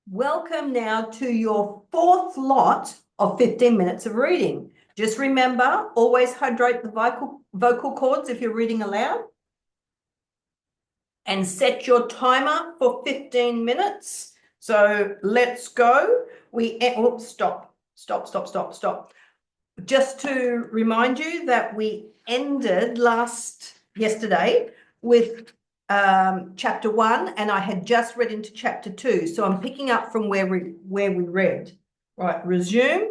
Welcome now to your fourth lot of 15 minutes of reading. Just remember, always hydrate the vocal cords if you're reading aloud. And set your timer for 15 minutes. So let's go. Stop. Just to remind you that we ended yesterday with chapter 1, and I had just read into chapter 2. So I'm picking up from where we read. Right, resume.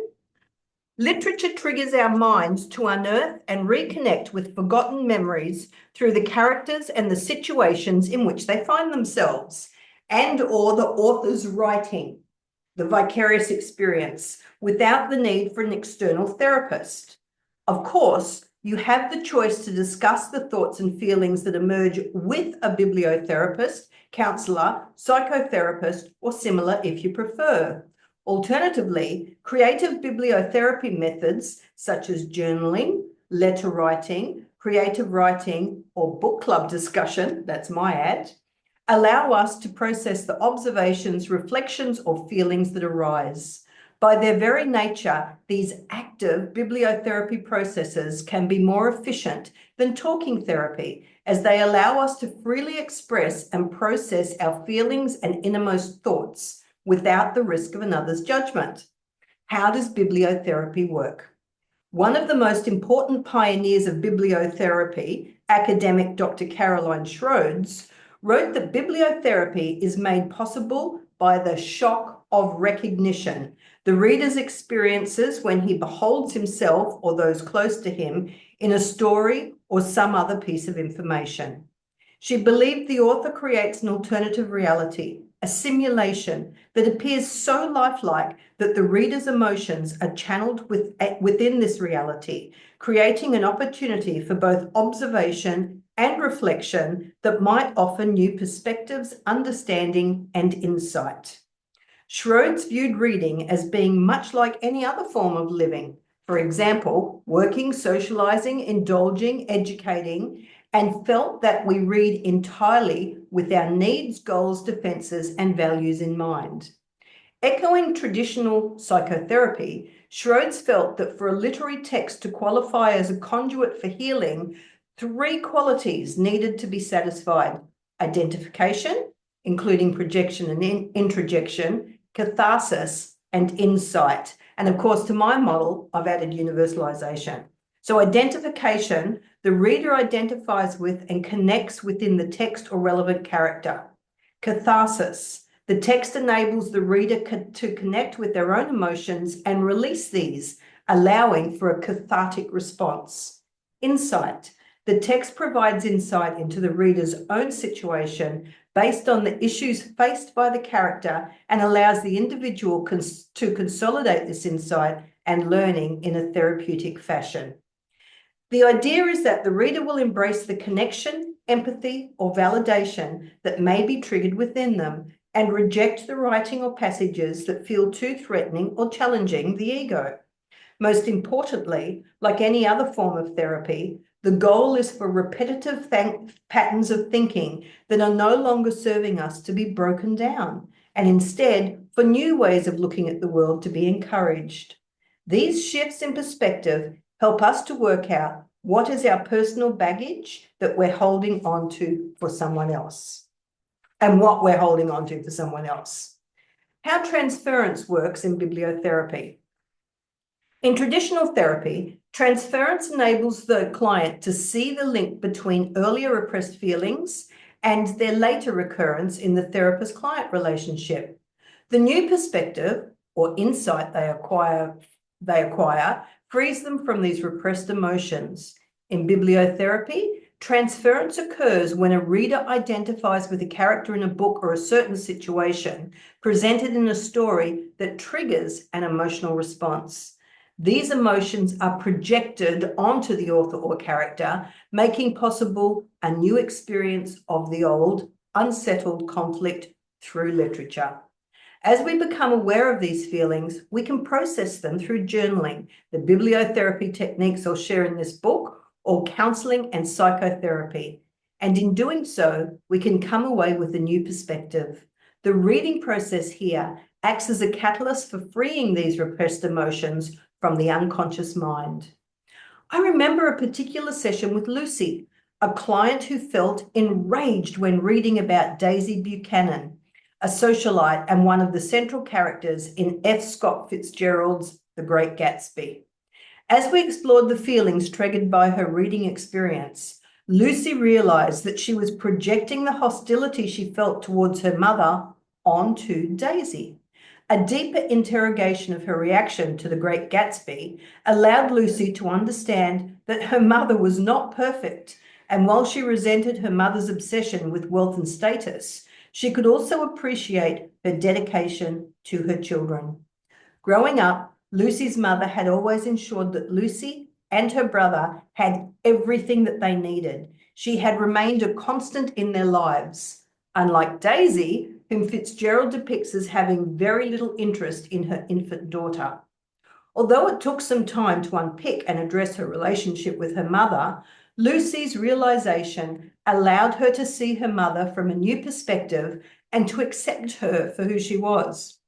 Literature triggers our minds to unearth and reconnect with forgotten memories through the characters and the situations in which they find themselves, and or the author's writing, the vicarious experience, without the need for an external therapist. Of course, you have the choice to discuss the thoughts and feelings that emerge with a bibliotherapist, counselor, psychotherapist, or similar if you prefer. Alternatively, creative bibliotherapy methods such as journaling, letter writing, creative writing, or book club discussion, that's my ad, allow us to process the observations, reflections, or feelings that arise. By their very nature, these active bibliotherapy processes can be more efficient than talking therapy, as they allow us to freely express and process our feelings and innermost thoughts without the risk of another's judgment. How does bibliotherapy work? One of the most important pioneers of bibliotherapy, academic Dr. Caroline Schroeds, wrote that bibliotherapy is made possible by the shock of recognition, the reader's experiences when he beholds himself or those close to him in a story or some other piece of information. She believed the author creates an alternative reality, a simulation that appears so lifelike that the reader's emotions are channeled within this reality, creating an opportunity for both observation and reflection that might offer new perspectives, understanding, and insight. Schroeds viewed reading as being much like any other form of living. For example, working, socializing, indulging, educating, and felt that we read entirely with our needs, goals, defenses, and values in mind. Echoing traditional psychotherapy, Schroeds felt that for a literary text to qualify as a conduit for healing, 3 qualities needed to be satisfied: identification, including projection and introjection, catharsis, and insight. And of course, to my model, I've added universalization. So identification, the reader identifies with and connects within the text or relevant character. Catharsis, the text enables the reader to connect with their own emotions and release these, allowing for a cathartic response. Insight, the text provides insight into the reader's own situation based on the issues faced by the character and allows the individual to consolidate this insight and learning in a therapeutic fashion. The idea is that the reader will embrace the connection, empathy, or validation that may be triggered within them and reject the writing or passages that feel too threatening or challenging the ego. Most importantly, like any other form of therapy, the goal is for repetitive patterns of thinking that are no longer serving us to be broken down, and instead for new ways of looking at the world to be encouraged. These shifts in perspective help us to work out what is our personal baggage that we're holding on to for someone else, and what we're holding on to for someone else. How transference works in bibliotherapy. In traditional therapy, transference enables the client to see the link between earlier repressed feelings and their later recurrence in the therapist-client relationship. The new perspective or insight they acquire frees them from these repressed emotions. In bibliotherapy, transference occurs when a reader identifies with a character in a book or a certain situation presented in a story that triggers an emotional response. These emotions are projected onto the author or character, making possible a new experience of the old, unsettled conflict through literature. As we become aware of these feelings, we can process them through journaling, the bibliotherapy techniques I'll share in this book, or counseling and psychotherapy. And in doing so, we can come away with a new perspective. The reading process here acts as a catalyst for freeing these repressed emotions from the unconscious mind. I remember a particular session with Lucy, a client who felt enraged when reading about Daisy Buchanan, a socialite and one of the central characters in F. Scott Fitzgerald's The Great Gatsby. As we explored the feelings triggered by her reading experience, Lucy realized that she was projecting the hostility she felt towards her mother onto Daisy. A deeper interrogation of her reaction to The Great Gatsby allowed Lucy to understand that her mother was not perfect, and while she resented her mother's obsession with wealth and status, she could also appreciate her dedication to her children. Growing up, Lucy's mother had always ensured that Lucy and her brother had everything that they needed. She had remained a constant in their lives, unlike Daisy, whom Fitzgerald depicts as having very little interest in her infant daughter. Although it took some time to unpick and address her relationship with her mother, Lucy's realization allowed her to see her mother from a new perspective and to accept her for who she was,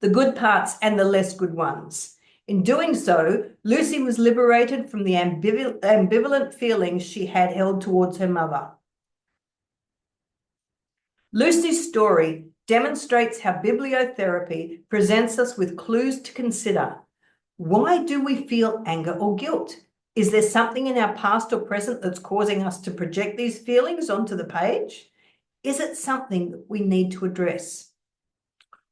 the good parts and the less good ones. In doing so, Lucy was liberated from the ambivalent feelings she had held towards her mother. Lucy's story demonstrates how bibliotherapy presents us with clues to consider. Why do we feel anger or guilt? Is there something in our past or present that's causing us to project these feelings onto the page? Is it something that we need to address?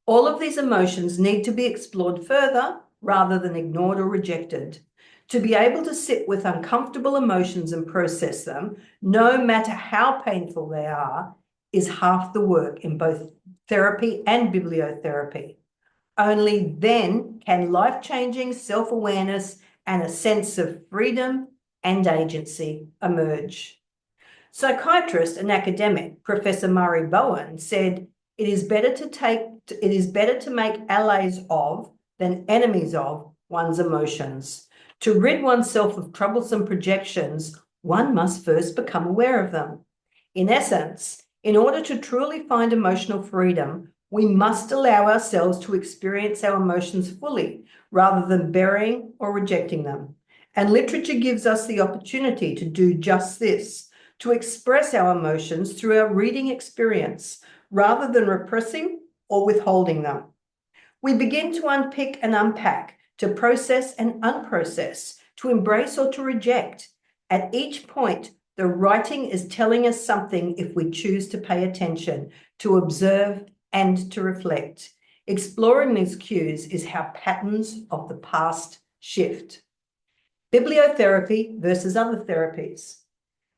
All of these emotions need to be explored further rather than ignored or rejected. To be able to sit with uncomfortable emotions and process them, no matter how painful they are, is half the work in both therapy and bibliotherapy. Only then can life-changing self-awareness and a sense of freedom and agency emerge. Psychiatrist and academic Professor Murray Bowen said, it is better to make allies of than enemies of one's emotions. To rid oneself of troublesome projections, one must first become aware of them. In essence, in order to truly find emotional freedom, we must allow ourselves to experience our emotions fully, rather than burying or rejecting them. And literature gives us the opportunity to do just this, to express our emotions through our reading experience, rather than repressing or withholding them. We begin to unpick and unpack, to process and unprocess, to embrace or to reject. At each point, the writing is telling us something if we choose to pay attention, to observe and to reflect. Exploring these cues is how patterns of the past shift. Bibliotherapy versus other therapies.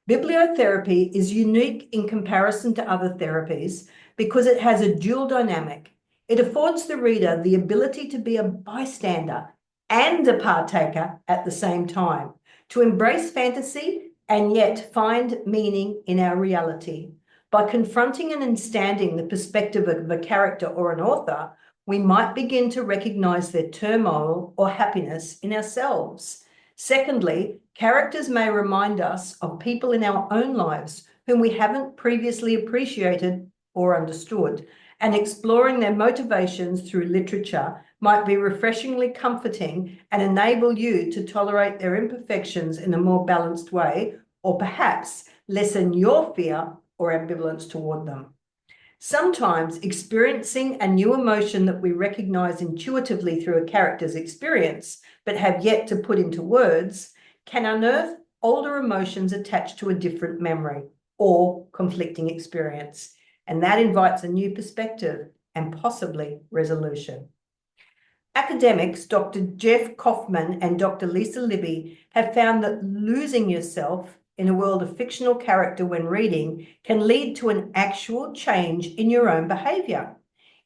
Bibliotherapy is unique in comparison to other therapies because it has a dual dynamic. It affords the reader the ability to be a bystander and a partaker at the same time, to embrace fantasy and yet find meaning in our reality. By confronting and understanding the perspective of a character or an author, we might begin to recognize their turmoil or happiness in ourselves. Secondly, characters may remind us of people in our own lives whom we haven't previously appreciated or understood, and exploring their motivations through literature might be refreshingly comforting and enable you to tolerate their imperfections in a more balanced way, or perhaps lessen your fear or ambivalence toward them. Sometimes experiencing a new emotion that we recognize intuitively through a character's experience, but have yet to put into words, can unearth older emotions attached to a different memory or conflicting experience. And that invites a new perspective and possibly resolution. Academics Dr. Jeff Kaufman and Dr. Lisa Libby have found that losing yourself in a world of fictional character when reading can lead to an actual change in your own behavior.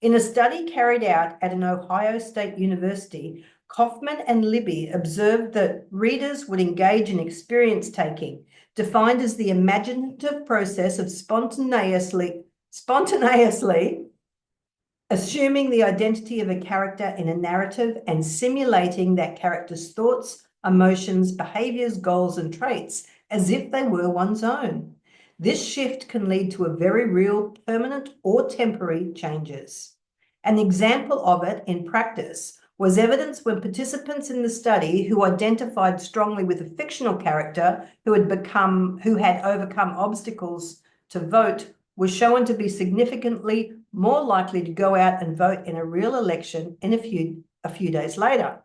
In a study carried out at an Ohio State University, Kaufman and Libby observed that readers would engage in experience taking, defined as the imaginative process of spontaneously assuming the identity of a character in a narrative and simulating that character's thoughts, emotions, behaviors, goals, and traits as if they were one's own. This shift can lead to a very real permanent or temporary changes. An example of it in practice was evidence when participants in the study who identified strongly with a fictional character who had overcome obstacles to vote were shown to be significantly more likely to go out and vote in a real election in a few days later.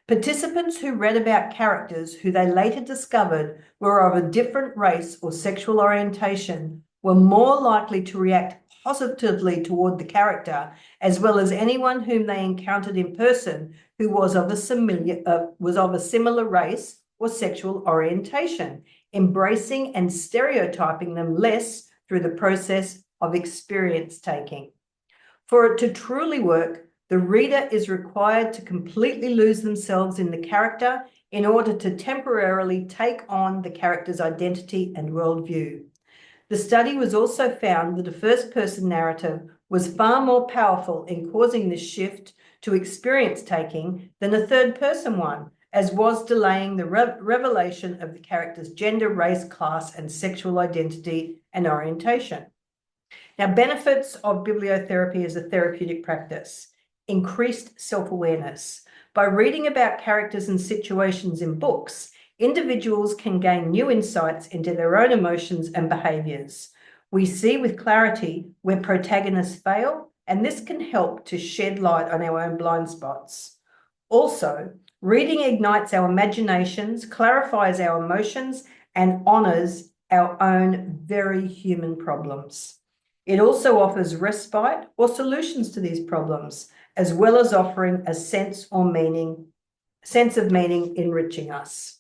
Participants who read about characters who they later discovered were of a different race or sexual orientation were more likely to react positively toward the character, as well as anyone whom they encountered in person who was of a similar race or sexual orientation, embracing and stereotyping them less through the process of experience taking. For it to truly work, the reader is required to completely lose themselves in the character in order to temporarily take on the character's identity and worldview. The study was also found that a first-person narrative was far more powerful in causing this shift to experience taking than a third-person one, as was delaying the revelation of the character's gender, race, class, and sexual identity and orientation. Now, benefits of bibliotherapy as a therapeutic practice. Increased self-awareness. By reading about characters and situations in books, individuals can gain new insights into their own emotions and behaviours. We see with clarity where protagonists fail, and this can help to shed light on our own blind spots. Also, reading ignites our imaginations, clarifies our emotions, and honours our own very human problems. It also offers respite or solutions to these problems, as well as offering a sense of meaning, enriching us.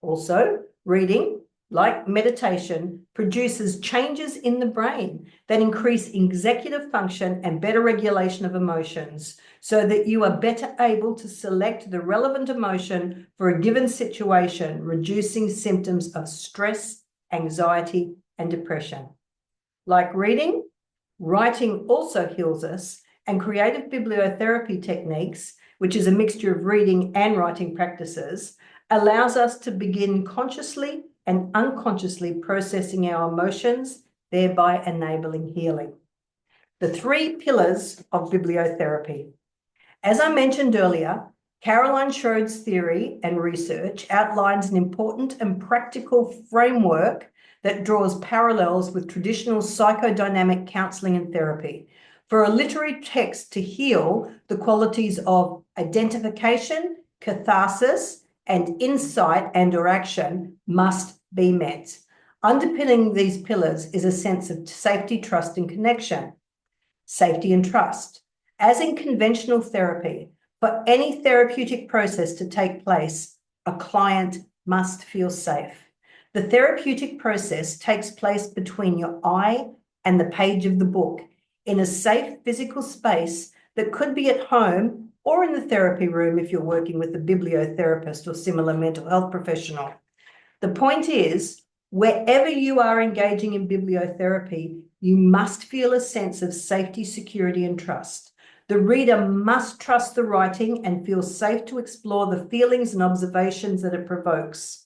Also, reading, like meditation, produces changes in the brain that increase executive function and better regulation of emotions, so that you are better able to select the relevant emotion for a given situation, reducing symptoms of stress, anxiety, and depression. Like reading, writing also heals us, and creative bibliotherapy techniques, which is a mixture of reading and writing practices, allows us to begin consciously and unconsciously processing our emotions, thereby enabling healing. The 3 pillars of bibliotherapy. As I mentioned earlier, Caroline Schrode's theory and research outlines an important and practical framework that draws parallels with traditional psychodynamic counselling and therapy. For a literary text to heal, the qualities of identification, catharsis, and insight and/or action must be met. Underpinning these pillars is a sense of safety, trust, and connection. Safety and trust. As in conventional therapy, for any therapeutic process to take place, a client must feel safe. The therapeutic process takes place between your eye and the page of the book, in a safe physical space that could be at home or in the therapy room if you're working with a bibliotherapist or similar mental health professional. The point is, wherever you are engaging in bibliotherapy, you must feel a sense of safety, security, and trust. The reader must trust the writing and feel safe to explore the feelings and observations that it provokes.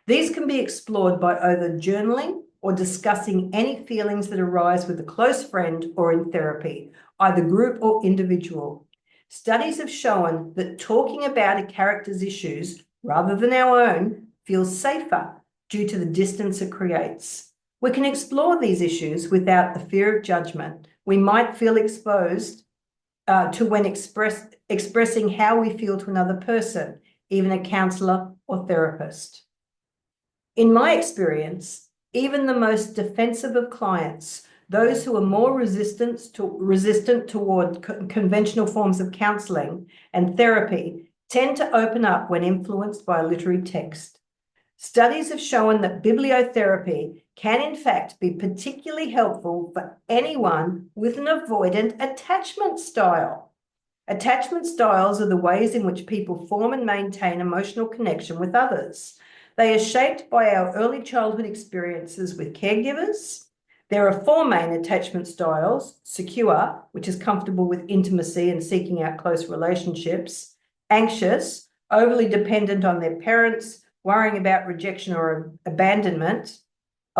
These can be explored by either journaling or discussing any feelings that arise with a close friend or in therapy, either group or individual. Studies have shown that talking about a character's issues, rather than our own, feels safer due to the distance it creates. We can explore these issues without the fear of judgment we might feel exposed to when expressing how we feel to another person, even a counsellor or therapist. In my experience, even the most defensive of clients, those who are more resistant toward conventional forms of counselling and therapy, tend to open up when influenced by a literary text. Studies have shown that bibliotherapy can in fact be particularly helpful for anyone with an avoidant attachment style. Attachment styles are the ways in which people form and maintain emotional connection with others. They are shaped by our early childhood experiences with caregivers. There are 4 main attachment styles: secure, which is comfortable with intimacy and seeking out close relationships; anxious, overly dependent on their parents, worrying about rejection or abandonment;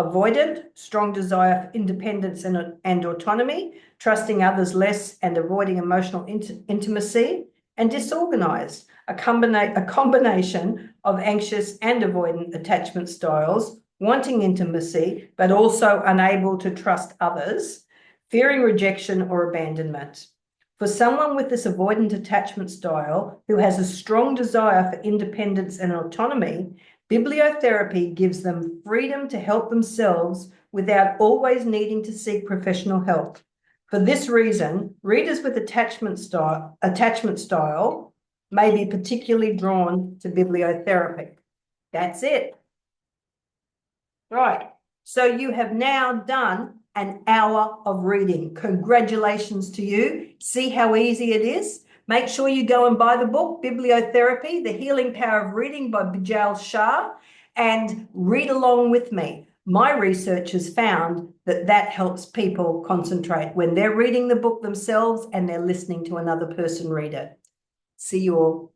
avoidant, strong desire for independence and autonomy, trusting others less and avoiding emotional intimacy, and disorganized, a combination of anxious and avoidant attachment styles, wanting intimacy, but also unable to trust others, fearing rejection or abandonment. For someone with this avoidant attachment style who has a strong desire for independence and autonomy, bibliotherapy gives them freedom to help themselves without always needing to seek professional help. For this reason, readers with attachment style may be particularly drawn to bibliotherapy. That's it. Right. So you have now done an hour of reading. Congratulations to you. See how easy it is? Make sure you go and buy the book, Bibliotherapy, The Healing Power of Reading by Bijal Shah, and read along with me. My research has found that helps people concentrate when they're reading the book themselves and they're listening to another person read it. See you all.